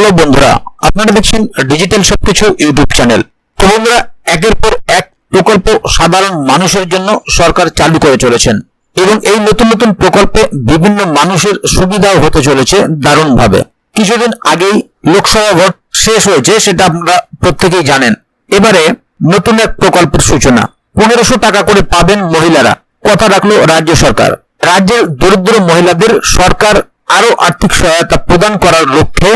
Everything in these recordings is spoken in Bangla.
হ্যালো বন্ধুরা, আপনারা দেখছেন ডিজিটাল সবকিছু ইউটিউব চ্যানেল। তো বন্ধুরা, একের পর এক প্রকল্প সাধারণ মানুষের জন্য সরকার চালু করে চলেছেন এবং এই নতুন নতুন প্রকল্পে বিভিন্ন মানুষের সুবিধাও হতে চলেছে দারুণভাবে। কিছুদিন আগেই লোকসভা ভোট শেষ হয়েছে, সেটা আপনারা প্রত্যেকেই জানেন। এবারে নতুন এক প্রকল্পের সূচনা। 1500 টাকা করে পাবেন মহিলারা, কথা রাখলো রাজ্য সরকার। রাজ্যের দরিদ্র মহিলাদের সরকার আরো আর্থিক সহায়তা প্রদান করার লক্ষ্যে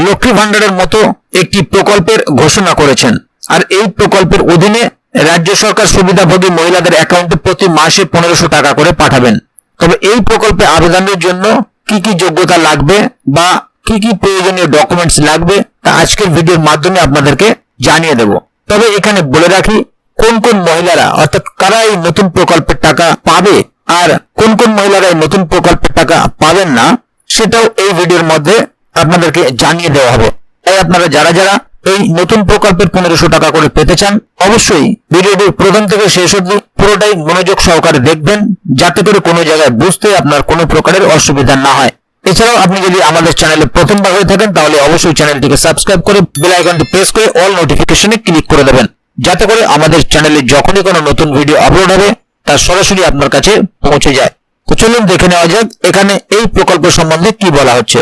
লক্ষ্মী ভান্ডারের মতো একটি প্রকল্পের ঘোষণা করেছেন। আর এই প্রকল্পের অধীনে রাজ্য সরকার সুবিধাভোগী মহিলাদের অ্যাকাউন্টে প্রতি মাসে 1500 টাকা করে পাঠাবেন। তবে এই প্রকল্পে আবেদনের জন্য কি কি যোগ্যতা লাগবে বা কি কি প্রয়োজনীয় ডকুমেন্টস লাগবে তা আজকের ভিডিওর মাধ্যমে আপনাদেরকে জানিয়ে দেব। তবে এখানে বলে রাখি, কোন কোন মহিলারা অর্থাৎ কারা এই নতুন প্রকল্পের টাকা পাবে আর কোন কোন মহিলারা এই নতুন প্রকল্পের টাকা পাবেন না, সেটাও এই ভিডিওর মধ্যে আপনাদেরকে জানিয়ে দেওয়া হবে। তাই আপনারা যারা যারা এই নতুন প্রকল্পের 1500 টাকা করে পেতে চান, অবশ্যই ভিডিওটি প্রথম থেকে শেষ অবধি পুরোটাই মনোযোগ সহকারে দেখবেন, যাতে করে কোনো জায়গায় বুঝতে আপনার কোনো প্রকারের অসুবিধা না হয়। এছাড়াও আপনি যদি আমাদের চ্যানেলে প্রথমবার হয়ে থাকেন, তাহলে অবশ্যই চ্যানেলটিকে সাবস্ক্রাইব করে বেল আইকনটি প্রেস করে অল নোটিফিকেশনে ক্লিক করে দেবেন, যাতে করে আমাদের চ্যানেলে যখনই কোনো নতুন ভিডিও আপলোড হবে তা সরাসরি আপনার কাছে পৌঁছে যায়। তো চলুন দেখে নেওয়া যাক এখানে এই প্রকল্প সম্বন্ধে কি বলা হচ্ছে।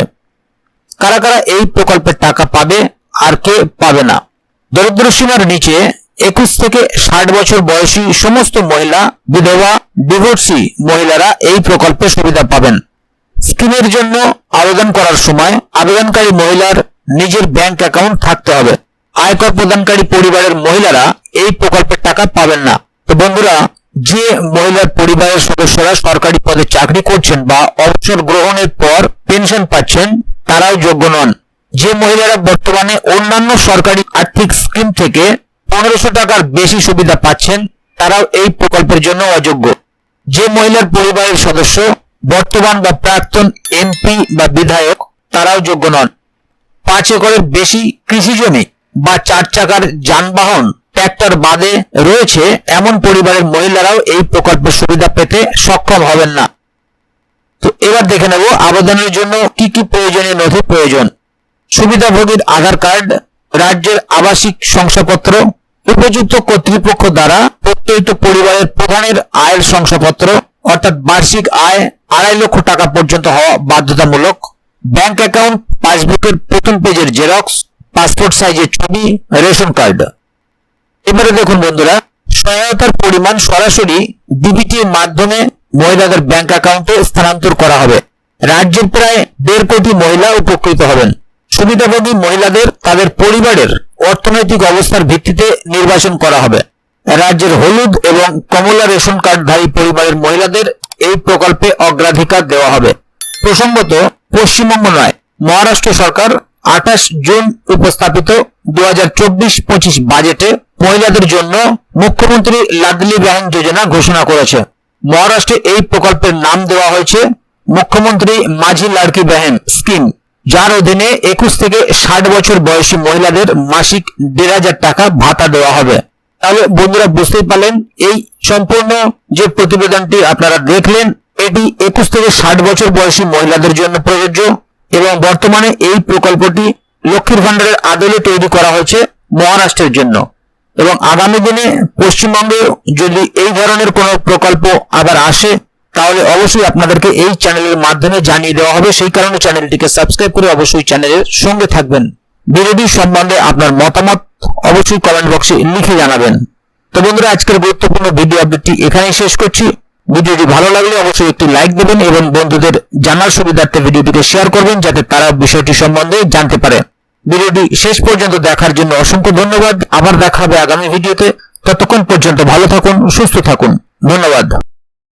কারা কারা এই প্রকল্পের টাকা পাবে আর কে পাবে না। দরিদ্র সীমার নিচে 21 থেকে 60 বছর বয়সী সমস্ত মহিলা, বিধবা, ডিভোর্সি মহিলারা এই প্রকল্পের সুবিধা পাবেন। স্কিমের জন্য আবেদন করার সময় আবেদনকারী মহিলার নিজের ব্যাংক অ্যাকাউন্ট থাকতে হবে। আয়কর প্রদানকারী পরিবারের মহিলারা এই প্রকল্পের টাকা পাবেন না। তো বন্ধুরা, যে মহিলার পরিবারের সদস্যরা সরকারি পদে চাকরি করছেন বা অবসর গ্রহণের পর পেনশন পাচ্ছেন, তারাও যোগ্য নন। যে মহিলারা বর্তমানে অন্যান্য সরকারি আর্থিক স্কিম থেকে 1500 টাকার বেশি সুবিধা পাচ্ছেন, তারাও এই প্রকল্পের জন্য অযোগ্য। যে মহিলার পরিবারের সদস্য বর্তমান বা প্রাক্তন এমপি বা বিধায়ক, তারাও যোগ্য নন। 5 একরের বেশি কৃষি জমি বা 4 চাকার যানবাহন ট্র্যাক্টর বাদে রয়েছে এমন পরিবারের মহিলারাও এই প্রকল্পের সুবিধা পেতে সক্ষম হবেন না। তো এবার দেখে নেব আবেদনের জন্য কি কি প্রয়োজনীয় নথি প্রয়োজন। সুবিধাভোগীর আধার কার্ড, রাজ্যের আবাসিক শংসাপত্র, উপযুক্ত কর্তৃপক্ষ দ্বারা প্রত্যয়িত পরিবারের প্রধানের আয়ের শংসাপত্র অর্থাৎ বার্ষিক আয় 2.5 লক্ষ টাকা পর্যন্ত হওয়া বাধ্যতামূলক, ব্যাংক অ্যাকাউন্ট পাসবুকের প্রথম পেজের জেরক্স, পাসপোর্ট সাইজের ছবি, রেশন কার্ড। এবারে দেখুন বন্ধুরা, সহায়তার পরিমাণ সরাসরি ডিবিটির মাধ্যমে মহিলাদের ব্যাংক অ্যাকাউন্টে স্থানান্তর করা হবে। রাজ্যের প্রায় 1.5 কোটি মহিলা উপকৃত হবেন। সুবিধাভোগী মহিলাদের তাদের পরিবারের অর্থনৈতিক অবস্থার ভিত্তিতে নির্বাচন করা হবে। রাজ্যের হলুদ এবং কমলা রেশন কার্ডধারী পরিবারের মহিলাদের এই প্রকল্পে অগ্রাধিকার দেওয়া হবে। প্রসঙ্গত, পশ্চিমবঙ্গ নয়, মহারাষ্ট্র সরকার 28 জুন উপস্থাপিত 2024-25 বাজেটে মহিলাদের জন্য মুখ্যমন্ত্রী লাডলি বেহেন যোজনা ঘোষণা করেছে। মহারাষ্ট্রে এই প্রকল্পের নাম দেওয়া হয়েছে মুখ্যমন্ত্রী মাঝি লাড়কি বেহেন স্কিম, যার অধীনে 21 থেকে 60 বছর বয়সী মহিলাদের মাসিক 1500 টাকা ভাতা দেওয়া হবে। তাহলে বন্ধুরা, বুঝতেই পারলেন, এই সম্পূর্ণ যে প্রতিবেদনটি আপনারা দেখলেন, এটি 21 থেকে 60 বছর বয়সী মহিলাদের জন্য প্রযোজ্য এবং বর্তমানে এই প্রকল্পটি লক্ষ্মীর ভান্ডারের আদলে তৈরি করা হয়েছে মহারাষ্ট্রের জন্য। এবং আগামী দিনে পশ্চিমবঙ্গে যদি এই ধরনের কোনো প্রকল্প আবার আসে, তাহলে অবশ্যই আপনাদেরকে এই চ্যানেলের মাধ্যমে জানিয়ে দেওয়া হবে। সেই কারণে চ্যানেলটিকে সাবস্ক্রাইব করে অবশ্যই চ্যানেলের সঙ্গে থাকবেন। ভিডিওটি সম্বন্ধে আপনার মতামত অবশ্যই কমেন্ট বক্সে লিখে জানাবেন। তো বন্ধুরা, আজকের গুরুত্বপূর্ণ ভিডিও আপডেটটি এখানেই শেষ করছি। ভিডিওটি ভালো লাগলে অবশ্যই একটি লাইক দেবেন এবং বন্ধুদের জানার সুবিধার্থে ভিডিওটিকে শেয়ার করবেন, যাতে তারা বিষয়টি সম্বন্ধে জানতে পারে। ভিডিওটি শেষ পর্যন্ত দেখার জন্য অসংখ্য ধন্যবাদ। আবার দেখা হবে আগামী ভিডিওতে। ততক্ষণ পর্যন্ত ভালো থাকুন, সুস্থ থাকুন। ধন্যবাদ।